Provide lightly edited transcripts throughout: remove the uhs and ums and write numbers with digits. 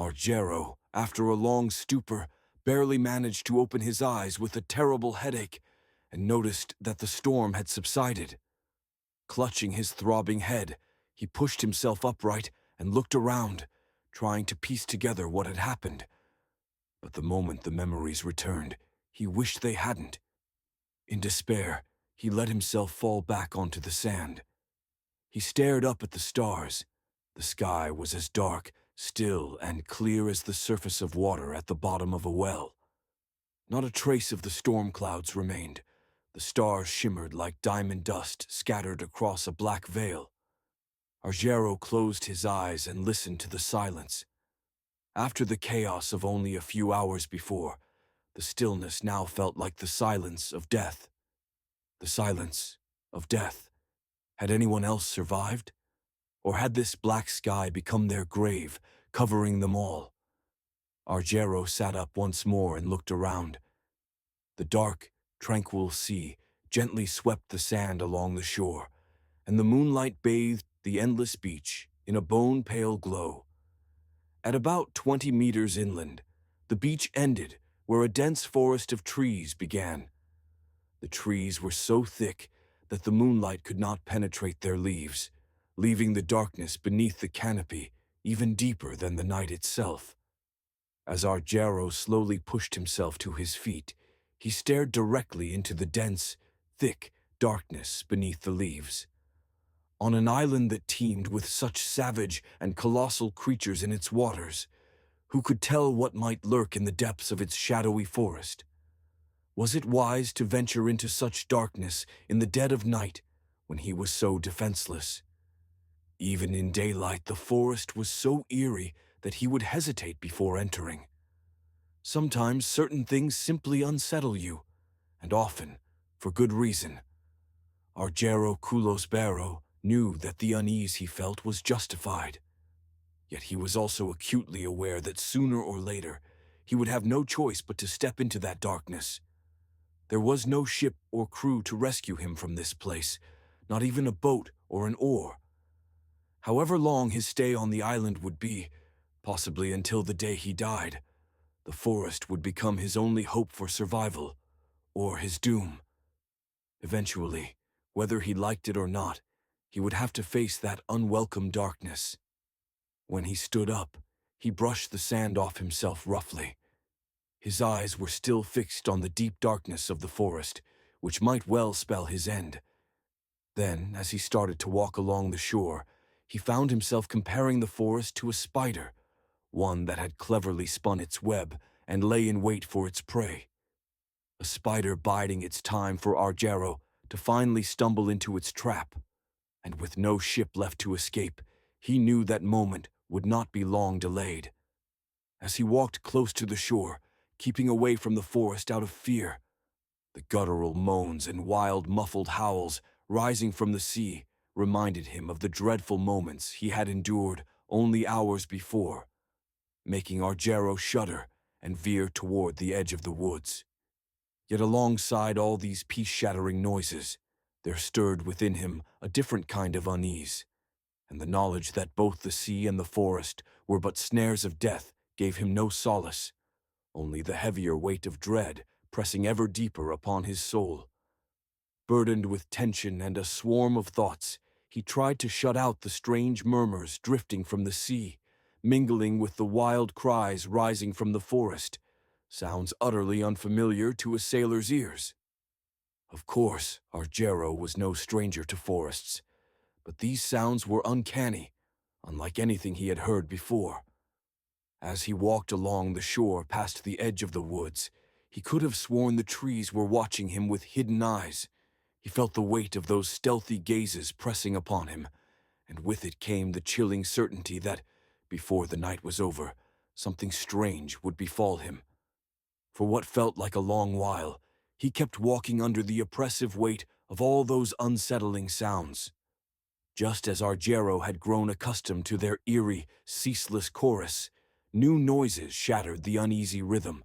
Argero, after a long stupor, barely managed to open his eyes with a terrible headache and noticed that the storm had subsided. Clutching his throbbing head, he pushed himself upright and looked around, trying to piece together what had happened. But the moment the memories returned, he wished they hadn't. In despair, he let himself fall back onto the sand. He stared up at the stars. The sky was as dark, still, and clear as the surface of water at the bottom of a well. Not a trace of the storm clouds remained. The stars shimmered like diamond dust scattered across a black veil. Argero closed his eyes and listened to the silence. After the chaos of only a few hours before, the stillness now felt like the silence of death. The silence of death. Had anyone else survived? Or had this black sky become their grave, covering them all? Argero sat up once more and looked around. The dark, tranquil sea gently swept the sand along the shore, and the moonlight bathed the endless beach in a bone-pale glow. At about 20 meters inland, the beach ended where a dense forest of trees began. The trees were so thick that the moonlight could not penetrate their leaves, leaving the darkness beneath the canopy even deeper than the night itself. As Argero slowly pushed himself to his feet, he stared directly into the dense, thick darkness beneath the leaves. On an island that teemed with such savage and colossal creatures in its waters, who could tell what might lurk in the depths of its shadowy forest? Was it wise to venture into such darkness in the dead of night when he was so defenseless? Even in daylight, the forest was so eerie that he would hesitate before entering. Sometimes certain things simply unsettle you, and often for good reason. Argero Kulosbero knew that the unease he felt was justified. Yet he was also acutely aware that sooner or later he would have no choice but to step into that darkness. There was no ship or crew to rescue him from this place, not even a boat or an oar. However long his stay on the island would be, possibly until the day he died, the forest would become his only hope for survival, or his doom. Eventually, whether he liked it or not, he would have to face that unwelcome darkness. When he stood up, he brushed the sand off himself roughly. His eyes were still fixed on the deep darkness of the forest, which might well spell his end. Then, as he started to walk along the shore, he found himself comparing the forest to a spider, one that had cleverly spun its web and lay in wait for its prey. A spider biding its time for Argero to finally stumble into its trap. And with no ship left to escape, he knew that moment would not be long delayed. As he walked close to the shore, keeping away from the forest out of fear, the guttural moans and wild muffled howls rising from the sea reminded him of the dreadful moments he had endured only hours before, making Argero shudder and veer toward the edge of the woods. Yet alongside all these peace-shattering noises, there stirred within him a different kind of unease, and the knowledge that both the sea and the forest were but snares of death gave him no solace, only the heavier weight of dread pressing ever deeper upon his soul. Burdened with tension and a swarm of thoughts, he tried to shut out the strange murmurs drifting from the sea, mingling with the wild cries rising from the forest, sounds utterly unfamiliar to a sailor's ears. Of course, Argero was no stranger to forests, but these sounds were uncanny, unlike anything he had heard before. As he walked along the shore past the edge of the woods, he could have sworn the trees were watching him with hidden eyes. He felt the weight of those stealthy gazes pressing upon him, and with it came the chilling certainty that, before the night was over, something strange would befall him. For what felt like a long while, he kept walking under the oppressive weight of all those unsettling sounds. Just as Argero had grown accustomed to their eerie, ceaseless chorus, new noises shattered the uneasy rhythm.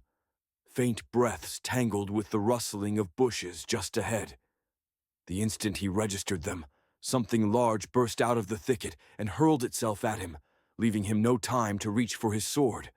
Faint breaths tangled with the rustling of bushes just ahead. The instant he registered them, something large burst out of the thicket and hurled itself at him, leaving him no time to reach for his sword.